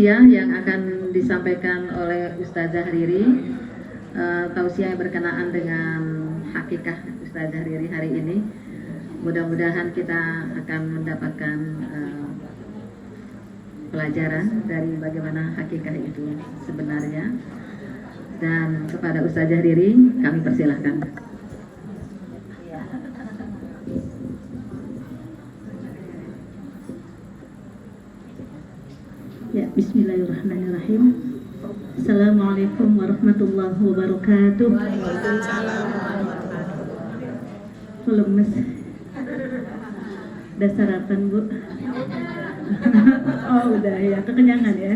Ya, yang akan disampaikan oleh Ustazah Riri, tausiah yang berkenaan dengan hakikah Ustazah Riri hari ini. Mudah-mudahan kita akan mendapatkan pelajaran dari bagaimana hakikah itu sebenarnya. Dan kepada Ustazah Riri kami persilahkan. Ya, bismillahirrahmanirrahim. Assalamualaikum warahmatullahi wabarakatuh. Waalaikumsalam. Lemes. Udah sarapan, Bu? Oh, udah ya, kekenyangan ya.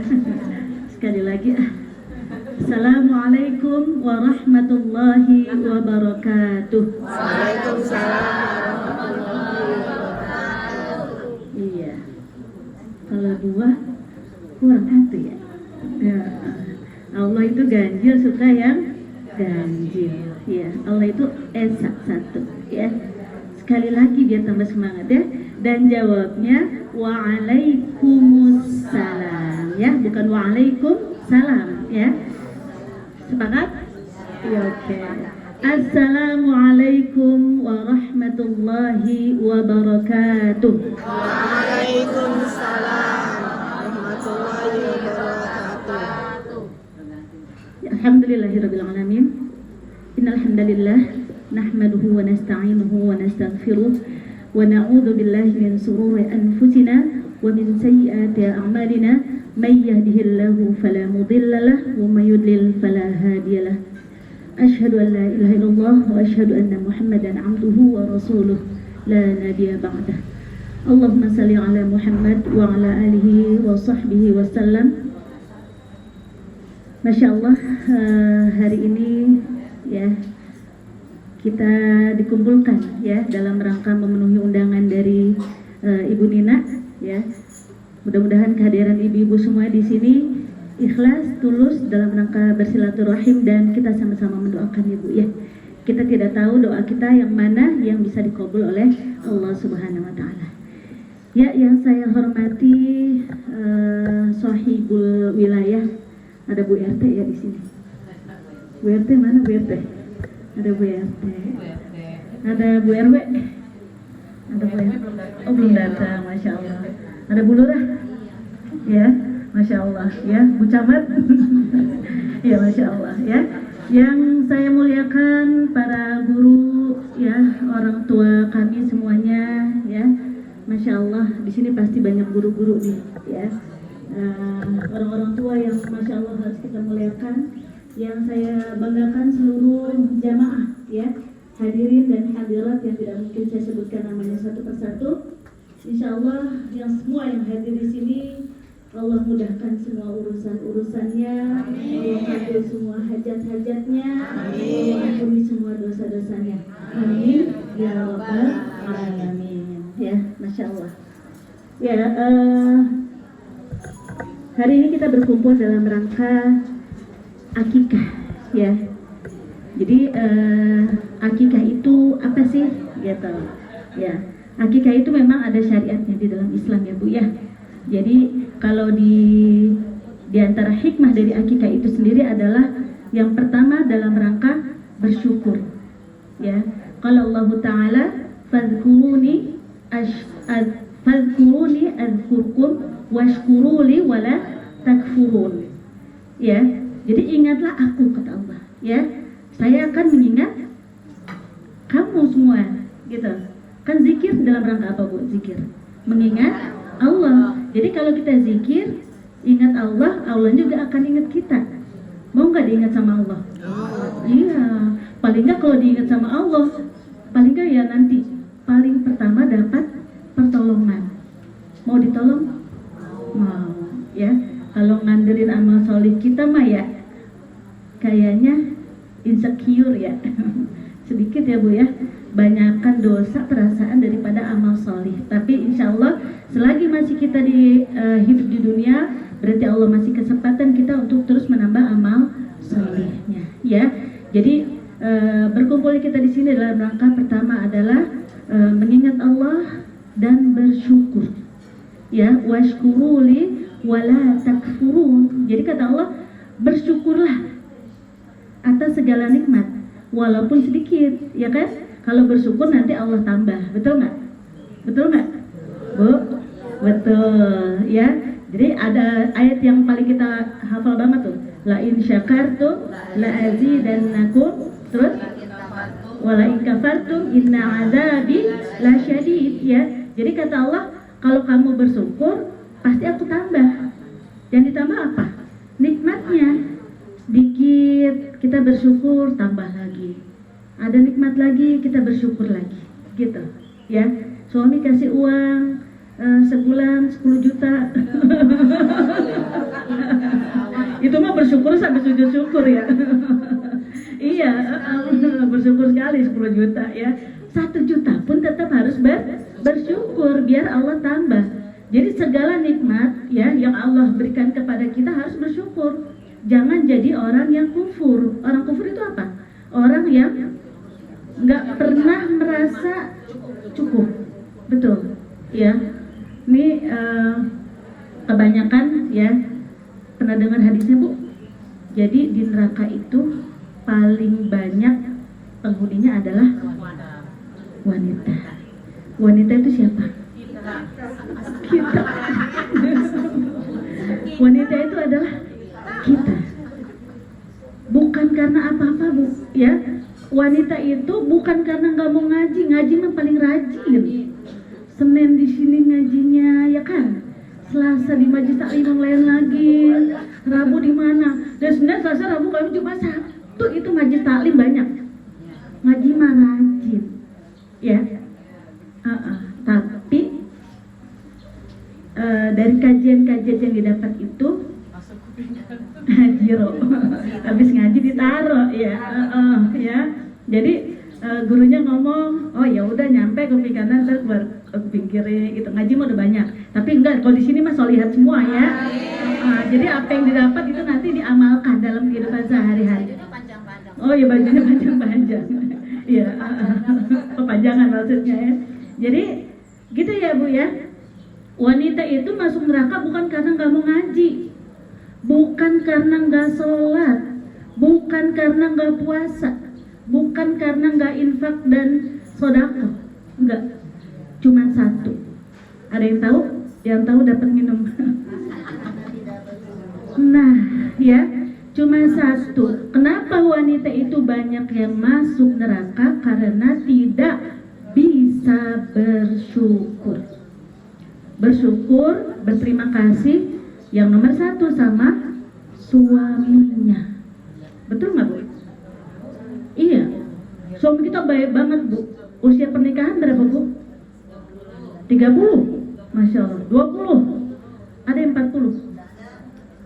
Sekali lagi. Assalamualaikum warahmatullahi wabarakatuh. Waalaikumsalam warahmatullahi wabarakatuh. Iya. Kalau dua kurang satu ya. Ya. Allah itu ganjil, suka yang ganjil. Ya, Allah itu esa satu ya. Sekali lagi biar tambah semangat ya. Dan jawabnya waalaikumsalam ya, bukan waalaikumsalam ya. Sepakat? Ya, oke. Assalamualaikum warahmatullahi wabarakatuh. Waalaikumsalam warahmatullahi wabarakatuh. Alhamdulillahirabbil alamin. Innal hamdalillah nahmaduhu wa nasta'inuhu wa nastaghfiruh wa na'udzu billahi min shururi anfusina wa min sayyiati a'malina may yahdihillahu fala mudilla lahu wa may yudlil fala hadiyalah. Asyhadu an la ilaha illallah wa asyhadu anna Muhammadan 'abduhu wa rasuluh la nabiyya ba'dah. Allahumma shalli ala Muhammad wa ala alihi wa sahbihi wasallam. Masya Allah, hari ini ya kita dikumpulkan ya dalam rangka memenuhi undangan dari Ibu Nina ya. Mudah-mudahan kehadiran ibu-ibu semua di sini ikhlas, tulus dalam rangka bersilaturahim dan kita sama-sama mendoakan Ibu ya. Kita tidak tahu doa kita yang mana yang bisa dikabul oleh Allah Subhanahu wa taala. Ya, yang saya hormati Sohibul Wilayah, ada Bu RT ya di sini. Bu RT mana Bu RT? Ada Bu RT. Ada Bu RW. Ada Bu RW. Oh, belum datang, Masya Allah. Ada Bu Lurah. Ya, Masya Allah. Ya, Bu Camat. Ya, Masya Allah. Ya, yang saya muliakan para guru, ya, orang tua kami semuanya, ya. Masya Allah, di sini pasti banyak guru-guru nih, ya. Orang-orang tua yang Masya Allah harus kita muliakan. Yang saya banggakan seluruh jamaah, ya, hadirin dan hadirat yang tidak mungkin saya sebutkan namanya satu persatu. Insya Allah yang semua yang hadir di sini Allah mudahkan semua urusan-urusannya, Allah kabul semua hajat-hajatnya, Allah ampuni semua dosa-dosanya. Amin ya rabbal alamin. Ya, Masya Allah. Ya, hari ini kita berkumpul dalam rangka akikah, ya. Jadi akikah itu apa sih? Gitu. Ya, akikah itu memang ada syariatnya di dalam Islam ya Bu ya. Jadi kalau di antara hikmah dari akikah itu sendiri adalah yang pertama dalam rangka bersyukur. Ya, kalau Allah Taala fadhkuruni adzkurkum washkuruli wala takfurun. Ya, jadi ingatlah aku, kata Allah. Ya, saya akan mengingat kamu semua, gitu. Kan zikir dalam rangka apa Bu? Zikir mengingat Allah. Jadi kalau kita zikir, ingat Allah, Allah juga akan ingat kita. Mau nggak diingat sama Allah? Iya. Paling nggak kalau diingat sama Allah, paling nggak ya nanti paling pertama dapat pertolongan. Mau ditolong? Mau. Ya. Kalau ngandelin amal solih kita mah ya kayaknya insecure ya. Sedikit ya Bu ya. Banyakkan dosa perasaan daripada amal solih. Tapi insya Allah selagi masih kita hidup di dunia, berarti Allah masih kesempatan kita untuk terus menambah amal solihnya. Ya, jadi berkumpul kita di sini dalam rangka pertama adalah mengingat Allah dan bersyukur. Ya, washkuruli wala takfurun. Jadi kata Allah, bersyukurlah atas segala nikmat walaupun sedikit, ya kan? Kalau bersyukur nanti Allah tambah, betul nggak? Betul nggak, Bu? Betul, ya. Jadi ada ayat yang paling kita hafal banget tuh, la in syakartum la azidannakum, terus wala in kafartum inna azabi lasyadid, ya. Jadi kata Allah, kalau kamu bersyukur pasti aku tambah. Dan ditambah apa? Nikmatnya. Sedikit kita bersyukur, tambah lagi. Ada nikmat lagi, kita bersyukur lagi. Gitu, ya. Suami kasih uang sebulan 10 juta. Itu mah bersyukur sampai sujud syukur, ya. Iya, bersyukur sekali 10 juta, ya. 1 juta pun tetap harus bersyukur biar Allah tambah. Jadi segala nikmat, ya, yang Allah berikan kepada kita harus bersyukur. Jangan jadi orang yang kufur. Orang kufur itu apa? Orang yang nggak pernah merasa cukup. Betul, ya. Ini kebanyakan, ya, pernah dengar hadisnya, Bu? Jadi di neraka itu paling banyak penghuninya adalah wanita. Wanita itu siapa? Kita. Wanita itu adalah kita. Bukan karena apa-apa, Bu, ya. Wanita itu bukan karena nggak mau ngaji. Ngaji mah paling rajin. Senin di sini ngajinya, ya kan? Selasa di majelis taklim yang lain lagi. Rabu di mana? Dan Senin, Selasa, Rabu, Kamis, Jumat, Sabtu itu majelis taklim banyak. Ngaji mah rajin, ya. Tapi dari kajian-kajian yang didapat itu jiro, habis ngaji ditaro, ya. Ya. Jadi gurunya ngomong, oh ya udah nyampe kuping kanan terus keluar kuping kiri gitu. Ngaji mah udah banyak, tapi enggak, kalau di sini mah solihat semua, ya. Jadi apa yang didapat itu nanti diamalkan dalam kehidupan sehari-hari. Oh ya, bajunya panjang-panjang. Iya, kepanjangan maksudnya, ya. Jadi gitu ya, Bu, ya. Wanita itu masuk neraka bukan karena nggak mau ngaji, bukan karena nggak sholat, bukan karena nggak puasa, bukan karena nggak infak dan sodako, enggak. Cuma satu. Ada yang tahu? Yang tahu dapat minum. Nah, ya, cuma satu. Kenapa wanita itu banyak yang masuk neraka? Karena tidak bisa bersyukur. Bersyukur, berterima kasih, yang nomor satu sama suaminya. Betul nggak, Bu? Iya. Suami kita baik banget, Bu. Usia pernikahan berapa, Bu? 30. Masya Allah. 20. Ada yang 40.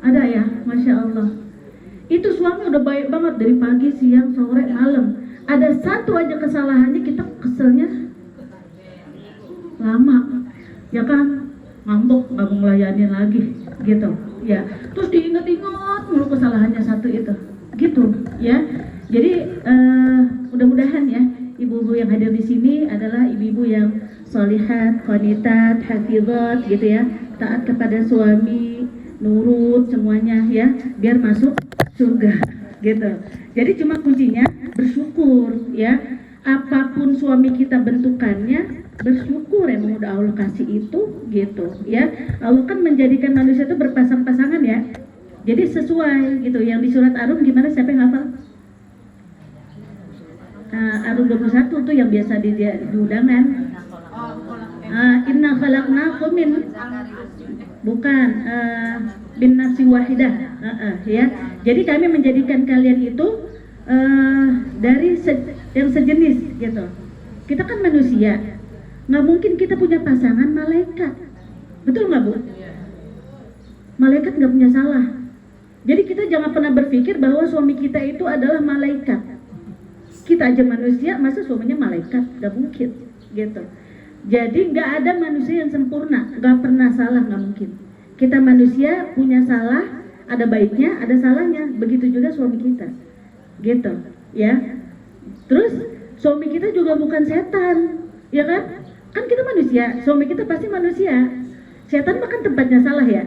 Ada, ya, Masya Allah. Itu suami udah baik banget dari pagi, siang, sore, malam. Ada satu aja kesalahannya, kita keselnya lama, ya kan? Ngambek, nggak mau ngelayanin lagi, gitu, ya. Terus diingat-ingat mulu kesalahannya satu itu, gitu, ya. Jadi mudah-mudahan, ya, ibu-ibu yang hadir di sini adalah ibu-ibu yang sholihat, qanitat, hafizat, gitu, ya. Taat kepada suami, nurut semuanya, ya, biar masuk surga, gitu. Jadi cuma kuncinya bersyukur, ya. Apapun suami kita bentukannya, bersyukur emang udah Allah kasih itu, gitu, ya. Allah kan menjadikan manusia itu berpasang-pasangan, ya. Jadi sesuai gitu. Yang di surat Ar-Rum gimana, siapa yang hafal? Ar-Rum 21 tuh yang biasa di undangan. Inna khalaqnakum min, bukan, bin nafsi wahidah, ya. Jadi kami menjadikan kalian itu dari yang sejenis, gitu. Kita kan manusia, nggak mungkin kita punya pasangan malaikat, betul nggak, Bu? Malaikat nggak punya salah. Jadi kita jangan pernah berpikir bahwa suami kita itu adalah malaikat. Kita aja manusia, masa suaminya malaikat? Nggak mungkin, gitu. Jadi nggak ada manusia yang sempurna, nggak pernah salah, nggak mungkin. Kita manusia punya salah, ada baiknya, ada salahnya. Begitu juga suami kita, gitu, ya. Terus suami kita juga bukan setan, ya kan? Kan kita manusia, suami kita pasti manusia. Setan mah kan tempatnya salah, ya.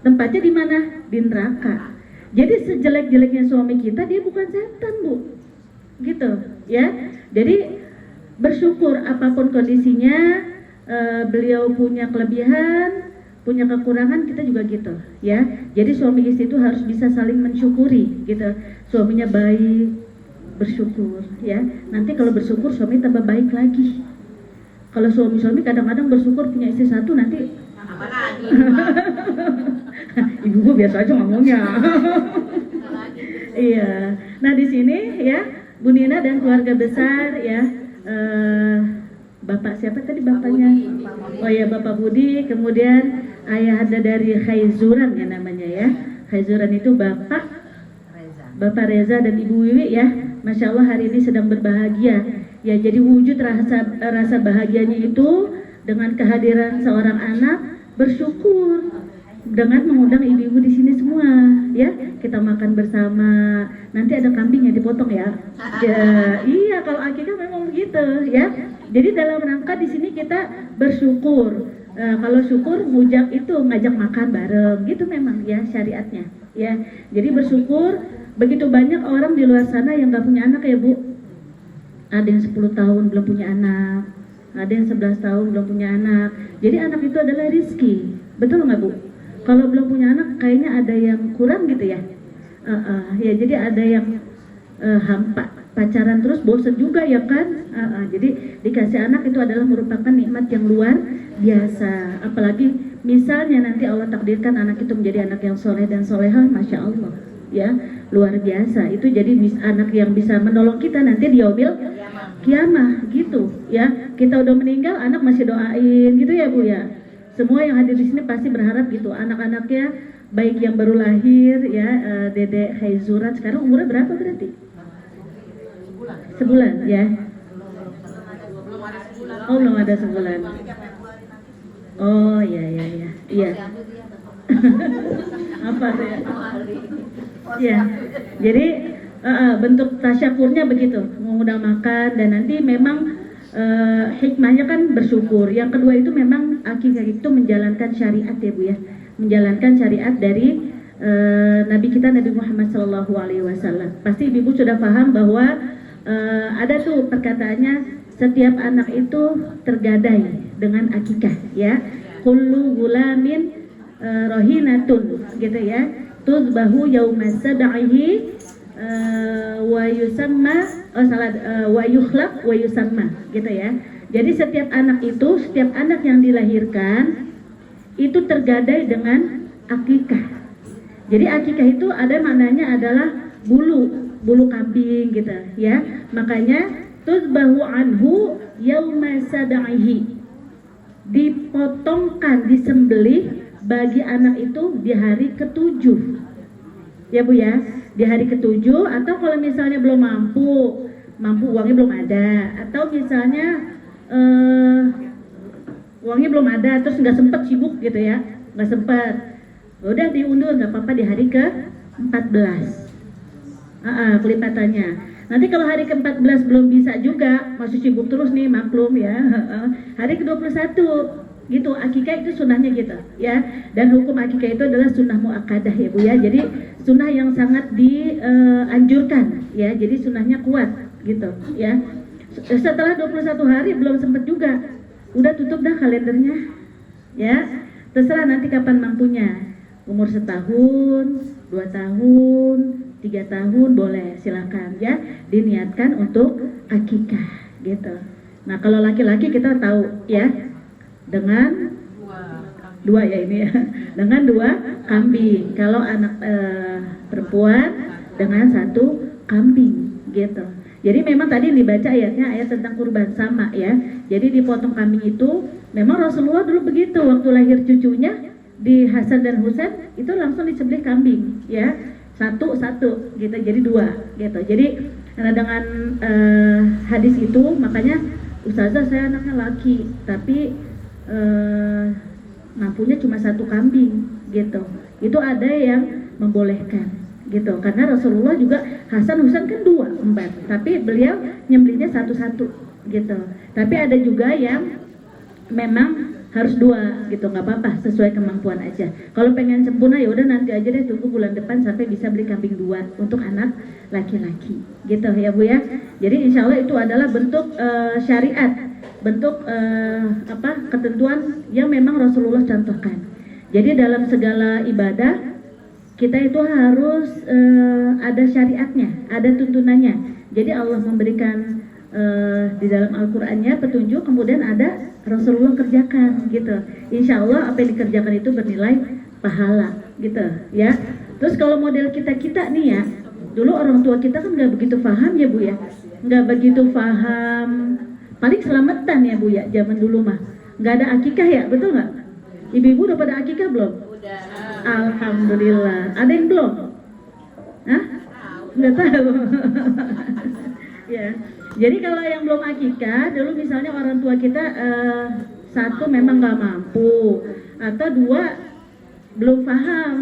tempatnya di mana? Di neraka. Jadi sejelek-jeleknya suami kita, dia bukan setan, Bu. Gitu, ya. Jadi bersyukur apapun kondisinya, beliau punya kelebihan, punya kekurangan, kita juga gitu, ya. Jadi suami istri itu harus bisa saling mensyukuri, gitu. Suaminya baik, bersyukur, ya. Nanti kalau bersyukur suami tambah baik lagi. Kalau suami-suami kadang-kadang bersyukur punya istri satu, nanti ibu gue biasa aja ngomongnya. Iya. Nah di sini ya Bu Nina dan keluarga besar ya, Bapak siapa tadi bapaknya? Oh ya Bapak Budi, kemudian ayahanda dari Khaizuran ya namanya ya. Khaizuran itu Bapak Reza dan Ibu Wiwi ya. Masya Allah hari ini sedang berbahagia. Ya jadi wujud rasa bahagianya itu dengan kehadiran seorang anak, bersyukur dengan mengundang ibu-ibu di sini semua ya, kita makan bersama. Nanti ada kambing yang dipotong ya. Iya kalau akikah memang begitu ya. Jadi dalam rangka di sini kita bersyukur. Kalau syukur ngujak itu ngajak makan bareng gitu memang ya syariatnya ya. Jadi bersyukur. Begitu banyak orang di luar sana yang gak punya anak ya Bu. Ada yang 10 tahun belum punya anak, ada yang 11 tahun belum punya anak. Jadi anak itu adalah rizki, betul nggak Bu? Kalau belum punya anak kayaknya ada yang kurang gitu ya. Ya jadi ada yang hampa, pacaran terus bosen juga ya kan. Jadi dikasih anak itu adalah merupakan nikmat yang luar biasa. Apalagi misalnya nanti Allah takdirkan anak itu menjadi anak yang soleh dan solehah, masya Allah ya, luar biasa. Itu jadi anak yang bisa menolong kita nanti di yaumil kiamah gitu ya. Kita udah meninggal, anak masih doain gitu ya Bu ya. Semua yang hadir di sini pasti berharap gitu. Anak-anaknya baik yang baru lahir ya, Dedek Khaizuran sekarang umurnya berapa berarti? Sebulan ya. Oh belum ada sebulan. Oh iya. Apa tuh ya? Ya, jadi bentuk tasyakurnya begitu, mengundang makan dan nanti memang hikmahnya kan bersyukur. Yang kedua itu memang akikah itu menjalankan syariat ya Bu ya, menjalankan syariat dari Nabi kita Nabi Muhammad SAW. Pasti ibu sudah paham bahwa ada tuh perkataannya setiap anak itu tergadai dengan akikah ya. Kullu gulamin rohinatun gitu ya. Tuzbahu yawma sab'ihi wa yusamma wa yukhlaq wa yusamma gitu ya. Jadi setiap anak yang dilahirkan itu tergadai dengan akikah. Jadi akikah itu ada maknanya adalah bulu kambing gitu ya. Makanya tuzbahu anhu yawma sab'ihi, dipotongkan, disembelih bagi anak itu di hari ke-7 ya Bu ya, di hari ke-7. Atau kalau misalnya belum mampu uangnya belum ada, atau misalnya uangnya belum ada terus nggak sempet sibuk gitu ya, nggak sempet, udah diundur nggak apa-apa di hari ke-14 kelipatannya. Nanti kalau hari ke-14 belum bisa juga, masih sibuk terus nih, maklum ya, hari ke-21 gitu. Akikah itu sunnahnya gitu ya. Dan hukum akikah itu adalah sunnah muakkadah ya Bu ya. Jadi sunnah yang sangat dianjurkan ya. Jadi sunnahnya kuat gitu ya. Setelah 21 hari belum sempat juga, udah tutup dah kalendernya ya. Terserah nanti kapan mampunya. Umur 1 tahun, 2 tahun, 3 tahun boleh, silakan ya. Diniatkan untuk akikah gitu. Nah kalau laki-laki kita tahu ya, dengan dua ya ini ya, dengan 2 kambing. Kalau anak perempuan dengan 1 kambing gitu. Jadi memang tadi dibaca ayatnya, ayat tentang kurban sama ya. Jadi dipotong kambing itu memang Rasulullah dulu begitu, waktu lahir cucunya di Hasan dan Husain itu langsung disembelih kambing ya, satu gitu, jadi 2 gitu. Jadi karena dengan hadis itu makanya Ustazah saya anaknya laki tapi mampunya cuma 1 kambing gitu. Itu ada yang membolehkan gitu, karena Rasulullah juga Hasan Husain kan 4, tapi beliau nyembelihnya 1 gitu. Tapi ada juga yang memang harus 2 gitu, nggak apa-apa, sesuai kemampuan aja. Kalau pengen sempurna ya udah nanti aja deh, tunggu bulan depan sampai bisa beli kambing 2 untuk anak laki-laki gitu ya Bu ya. Jadi insya Allah itu adalah bentuk syariat, bentuk ketentuan yang memang Rasulullah contohkan. Jadi dalam segala ibadah kita itu harus ada syariatnya, ada tuntunannya. Jadi Allah memberikan di dalam Al-Qur'annya petunjuk, kemudian ada Rasulullah kerjakan gitu. Insya Allah apa yang dikerjakan itu bernilai pahala gitu ya. Terus kalau model kita nih ya, dulu orang tua kita kan nggak begitu paham ya Bu ya, nggak begitu paham, paling selamatan ya Bu ya, zaman dulu mah nggak ada akikah ya, betul nggak? Ibu-ibu udah pada akikah belum? Udah. Alhamdulillah. Ada yang belum? Hah? Nggak tahu. Ya. Jadi kalau yang belum akikah, dulu misalnya orang tua kita satu memang nggak mampu, atau 2 belum paham.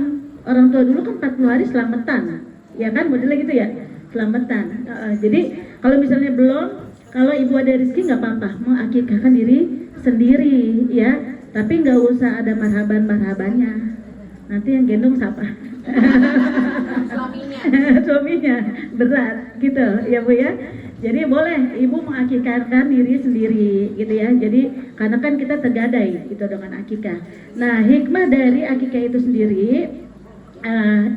Orang tua dulu kan 40 hari selamatan, ya kan modelnya gitu ya, selamatan. Jadi kalau misalnya belum, kalau ibu ada rezeki nggak apa-apa, mengakikahkan diri sendiri ya, tapi nggak usah ada marhaban-marhabannya. Nanti yang gendong siapa? Suaminya berat gitu ya Bu ya. Jadi boleh ibu mengakikahkan diri sendiri gitu ya. Jadi karena kan kita tergadai gitu dengan akikah. Nah, hikmah dari akikah itu sendiri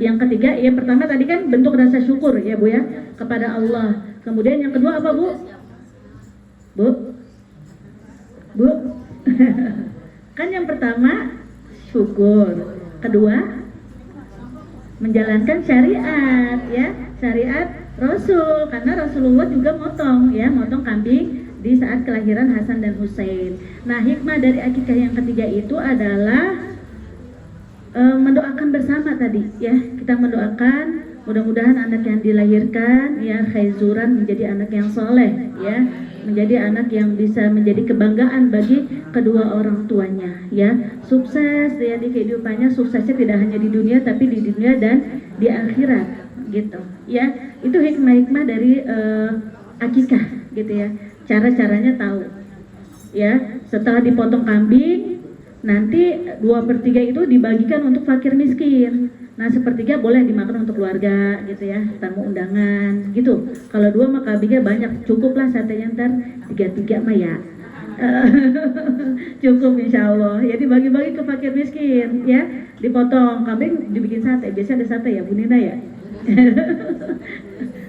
yang ketiga, yang pertama tadi kan bentuk rasa syukur ya Bu ya kepada Allah. Kemudian yang kedua apa Bu? Bu? Kan yang pertama syukur, kedua menjalankan syariat ya, syariat Rasul, karena Rasulullah juga motong kambing di saat kelahiran Hasan dan Husain. Nah, hikmah dari akikah yang ketiga itu adalah mendoakan bersama tadi ya. Kita mendoakan mudah-mudahan anak yang dilahirkan ya khaizuran menjadi anak yang soleh ya, menjadi anak yang bisa menjadi kebanggaan bagi kedua orang tuanya ya, sukses ya di kehidupannya, suksesnya tidak hanya di dunia tapi di dunia dan di akhirat gitu ya. Itu hikmah-hikmah dari akikah gitu ya, cara-caranya tahu ya. Setelah dipotong kambing, nanti 2/3 itu dibagikan untuk fakir miskin. Nah, 1/3 boleh dimakan untuk keluarga gitu ya, tamu undangan gitu. Kalau 2 mah kambingnya banyak, cukup lah satenya ntar 3/3 mah ya. Cukup insya Allah ya, dibagi-bagi ke fakir miskin ya. Dipotong kambing dibikin sate, biasanya ada sate ya Bu Nina ya.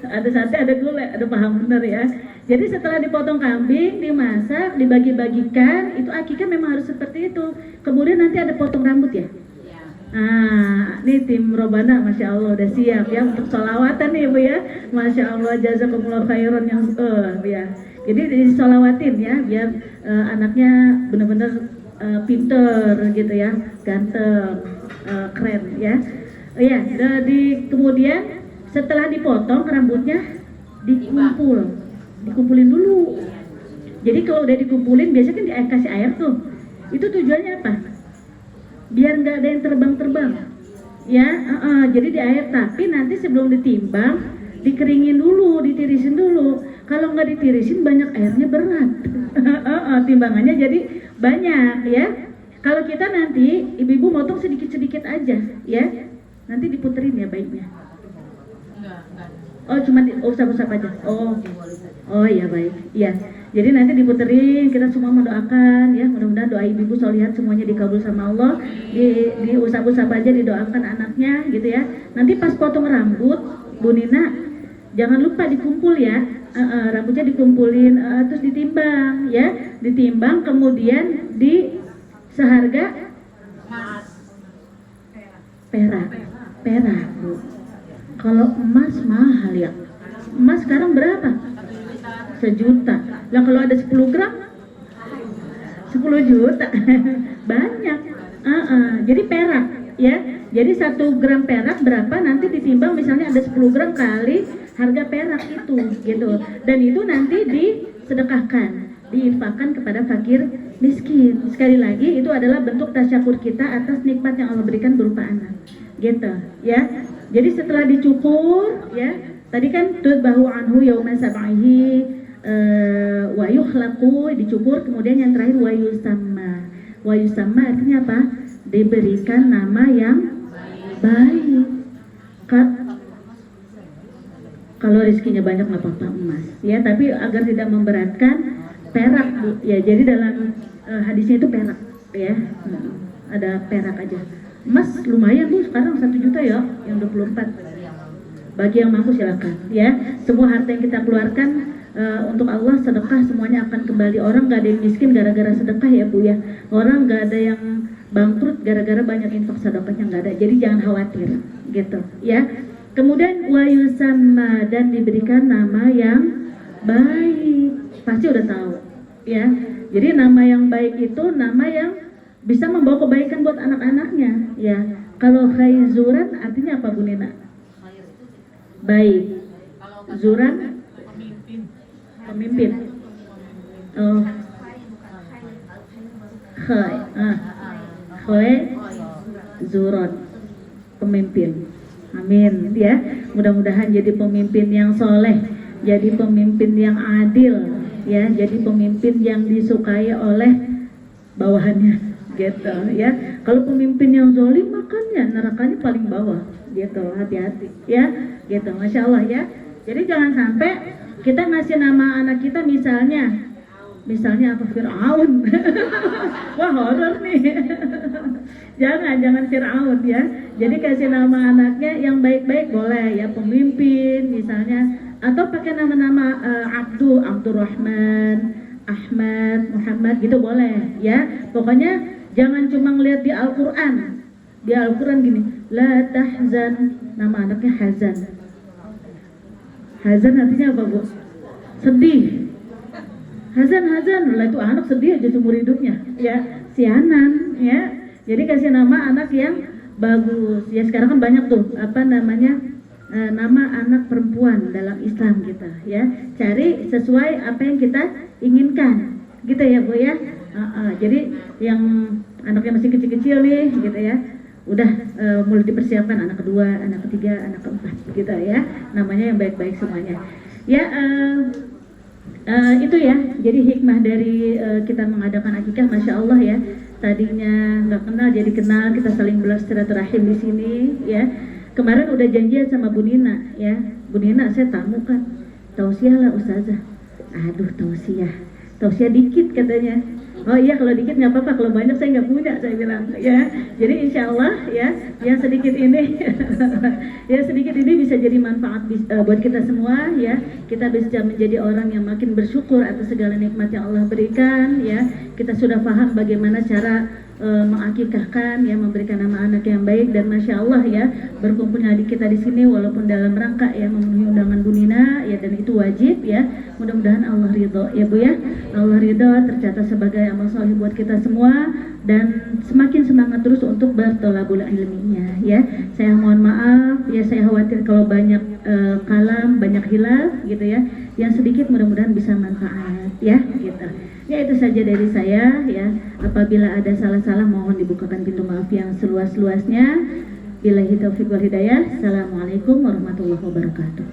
Ada sate, ada gulai, ada paham bener ya. Jadi setelah dipotong kambing, dimasak, dibagi-bagikan, itu akikah memang harus seperti itu. Kemudian nanti ada potong rambut ya. Nah, ini tim Robana, Masya Allah udah siap ya untuk sholawatan nih Bu ya. Masya Allah, jazakumullah khairan yang ya. Jadi disolawatin ya, biar anaknya benar-benar pinter gitu ya, ganteng, keren ya. Ya, kemudian setelah dipotong rambutnya dikumpulin dulu. Jadi kalau udah dikumpulin, biasanya kan dikasih air tuh. Itu tujuannya apa? Biar nggak ada yang terbang-terbang. Ya, jadi di air, tapi nanti sebelum ditimbang, dikeringin dulu, ditirisin dulu. Kalau nggak ditirisin banyak airnya berat. Timbangannya jadi banyak ya. Kalau kita nanti ibu-ibu motong sedikit-sedikit aja ya. Nanti diputerin ya baiknya. Oh, cuma usap-usap aja. Oh ya baik. Iya. Jadi nanti diputerin, kita semua mendoakan ya, mudah-mudahan doa ibu-ibu sholihat semuanya dikabul sama Allah. Diusap-usap aja, didoakan anaknya gitu ya. Nanti pas potong rambut, Bu Nina, jangan lupa dikumpul ya. Rambutnya dikumpulin, terus ditimbang ya. Ditimbang kemudian seharga perak Bu. Kalau emas mahal ya. Emas sekarang berapa? 1 juta. Lah kalau ada 10 gram 10 juta. Banyak. Jadi perak ya. Jadi 1 gram perak berapa, nanti ditimbang misalnya ada 10 gram kali harga perak itu gitu. Dan itu nanti disedekahkan, diinfakkan kepada fakir miskin. Sekali lagi itu adalah bentuk tasyakur kita atas nikmat yang Allah berikan berupa anak. Gitu ya. Jadi setelah dicukur ya, tadi kan tudbahu anhu yauma sab'ihi wa yukhlaqu, dicukur, kemudian yang terakhir wa yusamma. Wa yusamma artinya apa? Diberikan nama yang baik. Kalau rezekinya banyak nggak apa-apa emas, ya. Tapi agar tidak memberatkan, perak, Bu. Ya, jadi dalam hadisnya itu perak, ya. Ada perak aja. Emas lumayan tuh sekarang 1 juta ya, yang 24. Bagi yang mampu silakan, ya. Semua harta yang kita keluarkan untuk Allah, sedekah, semuanya akan kembali. Orang nggak ada yang miskin gara-gara sedekah, ya Bu, ya. Orang nggak ada yang bangkrut gara-gara banyak infak sedekahnya, nggak ada. Jadi jangan khawatir, gitu, ya. Kemudian wa yusamma, dan diberikan nama yang baik. Pasti udah tahu, ya. Jadi nama yang baik itu nama yang bisa membawa kebaikan buat anak-anaknya, ya. Kalau khaizuran artinya apa, Bu Nina? Baik. Zuran pemimpin. Oh. Zuron pemimpin. Amin, ya. Mudah-mudahan jadi pemimpin yang soleh, jadi pemimpin yang adil, ya, jadi pemimpin yang disukai oleh bawahannya, gitu, ya. Kalau pemimpin yang zalim, makanya nerakanya paling bawah, gitu. Hati-hati, ya, gitu. Masya Allah, ya. Jadi jangan sampai kita ngasih nama anak kita misalnya apa, Fir'aun. Wah, horor nih. jangan Fir'aun, ya. Jadi kasih nama anaknya yang baik-baik boleh, ya, pemimpin misalnya, atau pakai nama-nama Abdurrahman, Ahmad, Muhammad, gitu boleh, ya. Pokoknya jangan cuma ngeliat di Al-Quran. Di Al-Quran gini, la tahzan, nama anaknya Hazan. Hazan artinya apa, Bu? Sedih. Hazan, lah itu anak sedih aja seumur hidupnya, ya. Sianan, ya. Jadi kasih nama anak yang bagus. Ya, sekarang kan banyak tuh nama anak perempuan dalam Islam kita, ya. Cari sesuai apa yang kita inginkan, gitu ya, Bu, ya. Jadi yang anaknya masih kecil-kecil nih, gitu ya, udah mulai dipersiapkan anak kedua, anak ketiga, anak keempat, gitu ya. Namanya yang baik-baik semuanya, ya. Itu ya, jadi hikmah dari kita mengadakan akikah, Masya Allah, ya. Tadinya nggak kenal jadi kenal, kita saling bersilaturahim di sini, ya. Kemarin udah janjian sama Bu Nina, ya. Bu Nina, saya tamu kan, tausiah lah Ustazah. Aduh, tausiah dikit katanya. Oh iya, kalau dikit nggak apa-apa, kalau banyak saya nggak punya, saya bilang, ya. Jadi insya Allah, ya, yang sedikit ini ya, sedikit ini bisa jadi manfaat buat kita semua, ya. Kita bisa menjadi orang yang makin bersyukur atas segala nikmat yang Allah berikan, ya. Kita sudah paham bagaimana cara mengakikahkan, ya, memberikan nama anak yang baik. Dan Masya Allah, ya, berkumpulnya adik kita di sini walaupun dalam rangka, ya, memenuhi undangan Bu Nina, ya, dan itu wajib, ya. Mudah-mudahan Allah ridho, ya, Bu, ya. Allah ridho, tercatat sebagai amal soleh buat kita semua, dan semakin semangat terus untuk bertolabul ilminya, ya. Saya mohon maaf, ya, saya khawatir kalau banyak kalam, banyak hilaf, gitu, ya. Yang sedikit mudah-mudahan bisa manfaat, ya, gitu. Ya, itu saja dari saya, ya. Apabila ada salah-salah mohon dibukakan pintu maaf yang seluas-luasnya. Billahi taufiq wal hidayah. Assalamualaikum warahmatullahi wabarakatuh.